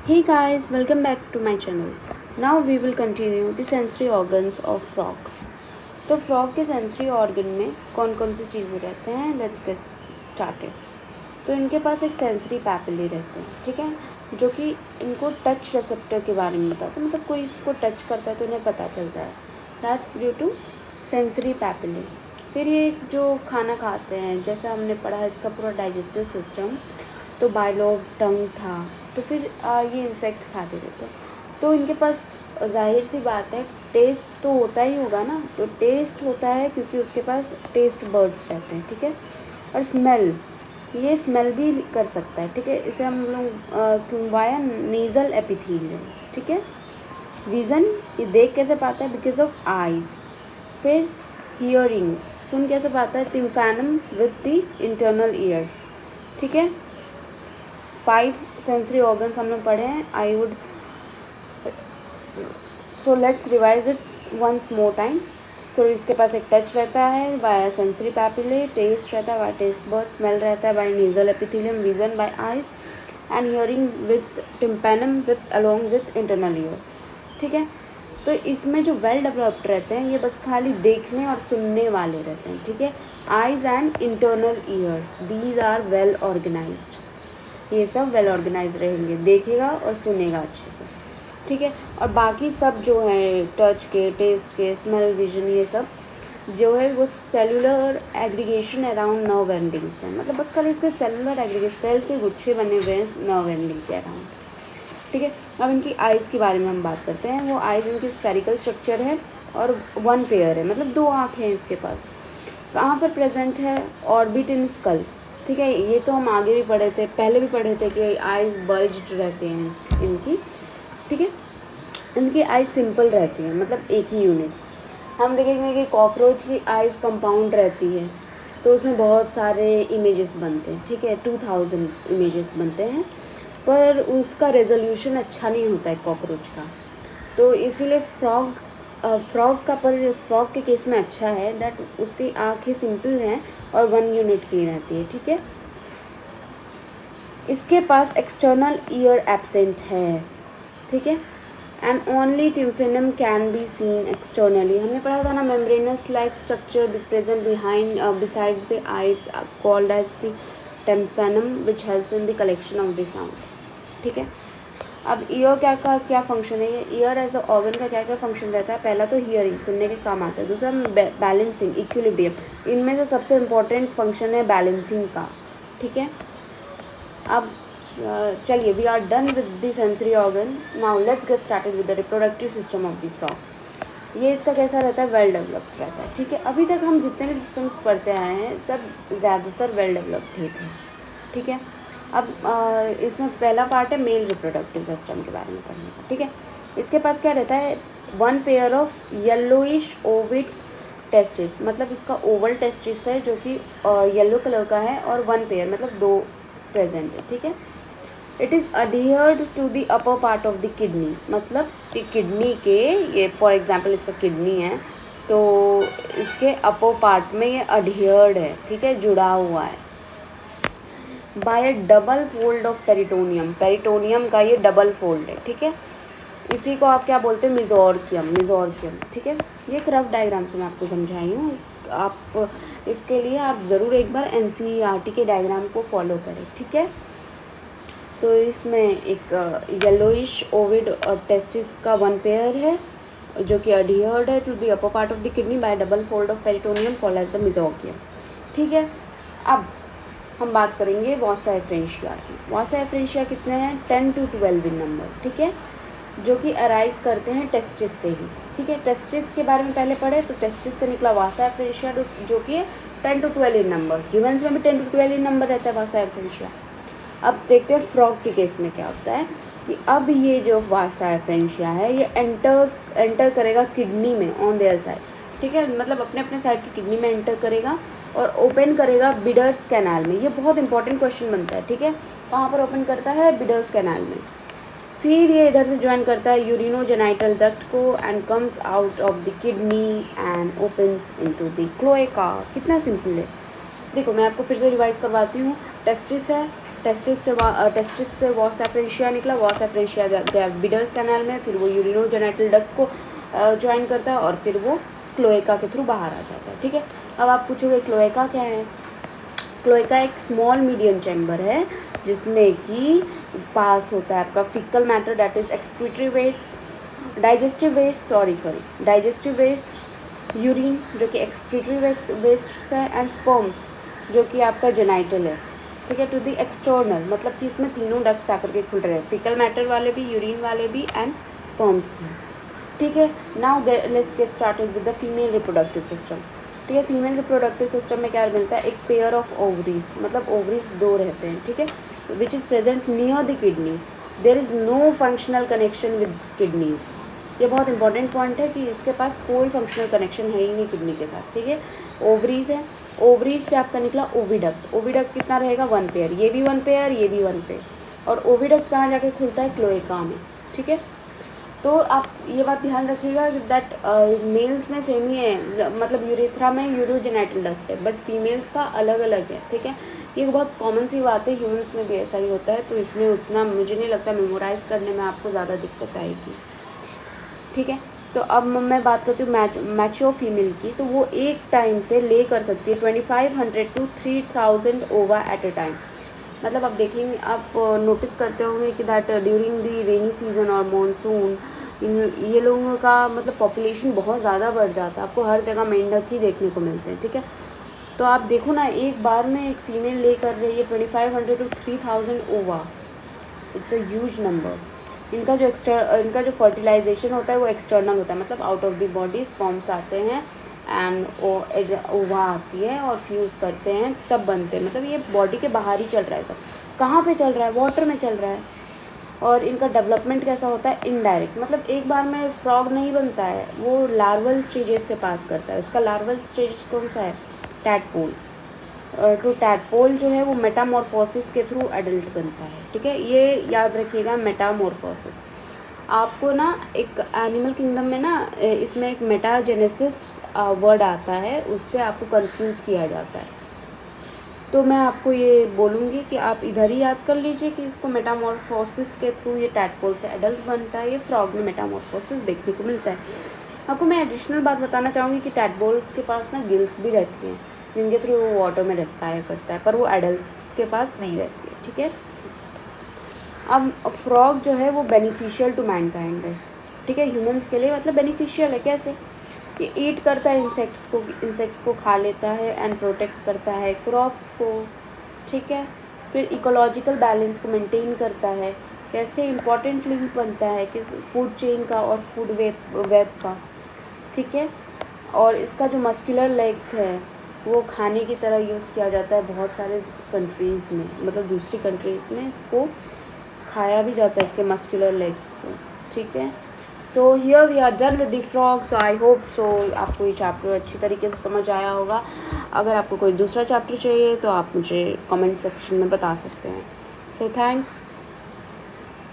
Hey guys, welcome back to my channel. Now we will continue the sensory organs of frog. तो frog के sensory organ में कौन कौन सी चीज़ें रहते हैं, लेट्स गेट स्टार्टेड। तो इनके पास एक सेंसरी पैपिले रहते हैं, ठीक है, जो कि इनको टच रिसेप्टर के बारे में बताते हैं, मतलब कोई इसको टच करता है तो इन्हें पता चलता है, that's due to sensory papillae. फिर ये जो खाना खाते हैं, जैसा हमने पढ़ा है इसका पूरा डाइजेस्टिव सिस्टम, तो बायलॉग टंग था, तो फिर ये इंसेक्ट खाते थे, तो इनके पास जाहिर सी बात है टेस्ट तो होता ही होगा ना, तो टेस्ट होता है क्योंकि उसके पास टेस्ट बर्ड्स रहते हैं, ठीक है। और स्मेल, ये स्मेल भी कर सकता है, ठीक है, इसे हम लोग वाया नेज़ल एपिथेलियम, ठीक है। विज़न, ये देख कैसे पाता है, बिकॉज ऑफ आइज़। फिर हियरिंग, सुन कैसे पाता है, tympanum with the internal ears, ठीक है। 5 सेंसरी ऑर्गन्स हमने पढ़े हैं। I would so let's revise it once more time. So इसके पास एक टच रहता है बाय सेंसरी पैपिले, टेस्ट रहता है बाय टेस्ट बर्ड, स्मेल रहता है by nasal epithelium, vision by eyes, and hearing with tympanum with along with internal ears, ठीक है। तो इसमें जो वेल डेवलप्ड रहते हैं ये बस खाली देखने और सुनने वाले रहते हैं, ठीक है। Eyes and internal ears, these are well organised, ये सब वेल ऑर्गेनाइज रहेंगे, देखेगा और सुनेगा अच्छे से, ठीक है। और बाकी सब जो है टच के, टेस्ट के, स्मेल, विजन, ये सब जो है वो cellular aggregation around nerve endings है, मतलब बस खाली इसके सेलुलर एग्रीगेशन, सेल के गुच्छे बने हुए हैं नर्व एंडिंग के अराउंड, ठीक है। अब इनकी आइज़ के बारे में हम बात करते हैं। वो आइज़ इनकी स्फेरिकल स्ट्रक्चर है और 1 पेयर है, मतलब 2 आँखें हैं इसके पास। कहाँ पर प्रेजेंट है, ऑर्बिट इन स्कल, ठीक है। ये तो हम आगे भी पढ़े थे, पहले भी पढ़े थे कि आइज़ बल्ज्ड रहते हैं इनकी, ठीक है। इनकी आइज़ सिंपल रहती है, मतलब एक ही यूनिट। हम देखेंगे कि कॉकरोच की आइज़ कंपाउंड रहती है, तो उसमें बहुत सारे इमेजेस बनते हैं, ठीक है, 2000 इमेजेस बनते हैं, पर उसका रेजोल्यूशन अच्छा नहीं होता है कॉकरोच का, तो इसीलिए फ्रॉग के केस में अच्छा है दैट उसकी आँखें सिंपल हैं और 1 यूनिट की रहती है, ठीक है। इसके पास एक्सटर्नल ईयर एब्सेंट है, ठीक है, and only tympanum can be seen externally. हमने पढ़ा था ना, membranous like structure present behind besides the eyes called as the tympanum which helps in the collection of the sound, ठीक है। अब ईयर क्या फंक्शन है, ये ईयर एज अ ऑर्गन का क्या क्या फंक्शन रहता है। पहला तो हियरिंग, सुनने के काम आता है। दूसरा बैलेंसिंग, इक्विलिब्रियम, इनमें से सबसे इम्पोर्टेंट फंक्शन है बैलेंसिंग का, ठीक है। अब चलिए, we are done with the sensory organ, now let's get started with the reproductive system of the frog. ये इसका कैसा रहता है, वेल डेवलप्ड रहता है, ठीक है। अभी तक हम जितने भी सिस्टम्स पढ़ते आए हैं सब ज़्यादातर वेल डेवलप्ड ही थे, ठीक है। अब इसमें पहला पार्ट है मेल रिप्रोडक्टिव सिस्टम के बारे में पढ़ने का, ठीक है। इसके पास क्या रहता है, 1 pair of yellowish Ovid testis, मतलब इसका ओवल टेस्टिस है जो कि येलो कलर का है, और 1 पेयर मतलब 2 प्रेजेंट है, ठीक है। It is adhered to the upper part of the kidney, मतलब कि किडनी के, ये फॉर एग्जांपल इसका किडनी है तो इसके अपर पार्ट में ये अडियर्ड है, ठीक है, जुड़ा हुआ है by a double fold of peritoneum, peritoneum का ये डबल फोल्ड है, ठीक है। इसी को आप क्या बोलते हैं, मिजोर्कियम, ठीक है। ये एक रफ डायग्राम से मैं आपको समझाई हूँ, आप इसके लिए आप ज़रूर एक बार NCERT के डायग्राम को फॉलो करें, ठीक है। तो इसमें एक येलोइश ओविड और टेस्टिस का 1 पेयर है जो कि अडियर्ड है to the upper part of the kidney by double fold of peritoneum called as a mesorchium, ठीक है। अब हम बात करेंगे वॉसा एफ्रेंशिया की। वॉसा एफ्रेंशिया कितने हैं, 10 to 12 इन नंबर, ठीक है, जो कि अराइज करते हैं टेस्टिस से ही, ठीक है। टेस्टिस के बारे में पहले पढ़े, तो टेस्टिस से निकला वॉसा एफ्रेंशिया जो कि 10 to 12 इन नंबर। ह्यूमन्स में भी 10 to 12 इन नंबर रहता है वॉसा एफ्रेंशिया। अब देखते हैं फ्रॉग के केस में क्या होता है कि अब ये जो वॉसा एफ्रेंशिया है ये एंटर करेगा किडनी में ऑन देयर साइड, ठीक है, मतलब अपने अपने साइड की किडनी में एंटर करेगा और ओपन करेगा बिडर्स कैनाल में। ये बहुत इंपॉर्टेंट क्वेश्चन बनता है, ठीक है, कहाँ पर ओपन करता है, बिडर्स कैनाल में। फिर ये इधर से ज्वाइन करता है यूरिनोजेनाइटल डक्ट को and comes out of the kidney and opens into the cloaca. कितना सिंपल है, देखो मैं आपको फिर से रिवाइज करवाती हूँ। टेस्टिस है, टेस्टिस से वॉस एफ्रेंशिया निकला, वॉस एफ्रेंशिया गया बिडर्स कैनाल में, फिर वो यूरिनोजेनाइटल डक्ट को ज्वाइन करता है और फिर वो क्लोएका के थ्रू बाहर आ जाता है। ठीक है, अब आप पूछोगे क्लोएका क्या है। क्लोएका एक स्मॉल मीडियम चैम्बर है जिसमें कि पास होता है आपका faecal matter that is excretory waste, digestive waste, urine जो कि एक्सक्रीटरी वेस्ट है, एंड स्पर्म्स जो कि आपका जेनाइटल है। ठीक है, टू दी एक्सटर्नल, मतलब कि इसमें तीनों डक्ट्स आकर के खुल रहे हैं, फीकल मैटर वाले भी, यूरिन वाले भी, एंड स्पर्म्स भी। ठीक है, now let's get started with the female reproductive system. ठीक है, फीमेल रिप्रोडक्टिव सिस्टम में क्या मिलता है, एक पेयर ऑफ ओवरीज, मतलब ओवरीज दो रहते हैं। ठीक है, which is present near the kidney, there is no functional connection with kidneys. ये बहुत इंपॉर्टेंट पॉइंट है कि इसके पास कोई फंक्शनल कनेक्शन है ही नहीं किडनी के साथ। ठीक है, ओवरीज है, ओवरीज से आपका निकला ओविडक्ट। ओविडक्ट कितना रहेगा, 1 पेयर, ये भी 1 पेयर, ये भी 1 पेयर, और ओविडक्ट कहाँ जाके खुलता है, क्लोएका में। ठीक है, तो आप ये बात ध्यान रखिएगा दैट मेल्स में सेम ही है, मतलब यूरेथ्रा में यूरोजेनाइटल डक्ट है, बट फीमेल्स का अलग अलग है। ठीक है, ये बहुत कॉमन सी बात है, ह्यूमन्स में भी ऐसा ही होता है, तो इसमें उतना मुझे नहीं लगता मेमोराइज़ करने में आपको ज़्यादा दिक्कत आएगी। ठीक है, तो अब मैं बात करती हूँ मैच्योर फीमेल की, तो वो एक टाइम पे ले कर सकती है 2500 to 3000 ओवा एट अ टाइम। मतलब आप देखेंगे, आप नोटिस करते होंगे कि that during the rainy season और मानसून ये लोगों का मतलब पॉपुलेशन बहुत ज़्यादा बढ़ जाता है, आपको हर जगह मेंढक ही देखने को मिलते हैं। ठीक है, तो आप देखो ना, एक बार में एक फीमेल ले कर रही है 2500 to 3000 ओवा, इट्स अ ह्यूज नंबर। इनका जो फर्टिलाइजेशन होता है वो एक्सटर्नल होता है, मतलब out of the body sperms आते हैं एंड ओवा आती है और फ्यूज़ करते हैं तब बनते हैं, मतलब ये बॉडी के बाहर ही चल रहा है सब। कहाँ पे चल रहा है, वाटर में चल रहा है। और इनका डेवलपमेंट कैसा होता है, इनडायरेक्ट, मतलब एक बार में फ्रॉग नहीं बनता है, वो लार्वल स्टेजेस से पास करता है। इसका लार्वल स्टेज कौन सा है, टैडपोल। तो टैडपोल जो है वो मेटामॉर्फोसिस के थ्रू एडल्ट बनता है। ठीक है, ये याद रखिएगा, मेटामॉर्फोसिस। आपको ना एक एनिमल किंगडम में ना इसमें एक मेटाजेनेसिस वर्ड आता है, उससे आपको कंफ्यूज किया जाता है, तो मैं आपको ये बोलूँगी कि आप इधर ही याद कर लीजिए कि इसको मेटामॉर्फोसिस के थ्रू ये टैडपोल से एडल्ट बनता है, ये फ्रॉग में मेटामॉर्फोसिस देखने को मिलता है। आपको मैं एडिशनल बात बताना चाहूँगी कि टैडपोल्स के पास ना गिल्स भी रहती हैं जिनके थ्रू वो वाटर में रेस्पायर करता है, पर वो एडल्ट्स के पास नहीं रहती है। ठीक है, अब फ्रॉग जो है वो बेनिफिशियल टू मैनकाइंड है। ठीक है, ह्यूमंस के लिए मतलब बेनिफिशियल है। कैसे, ये ईट करता है इंसेक्ट को खा लेता है एंड प्रोटेक्ट करता है क्रॉप्स को। ठीक है, फिर इकोलॉजिकल बैलेंस को मेंटेन करता है। कैसे, इंपॉर्टेंट लिंक बनता है कि फूड चेन का और फूड वेब का। ठीक है, और इसका जो मस्कुलर लेग्स है वो खाने की तरह यूज़ किया जाता है बहुत सारे कंट्रीज़ में, मतलब दूसरी कंट्रीज़ में इसको खाया भी जाता है, इसके मस्कुलर लेग्स को। ठीक है, so here we are done with the frog. So I hope so आपको ये चैप्टर अच्छी तरीके से समझ आया होगा। अगर आपको कोई दूसरा चैप्टर चाहिए तो आप मुझे कमेंट सेक्शन में बता सकते हैं। So thanks.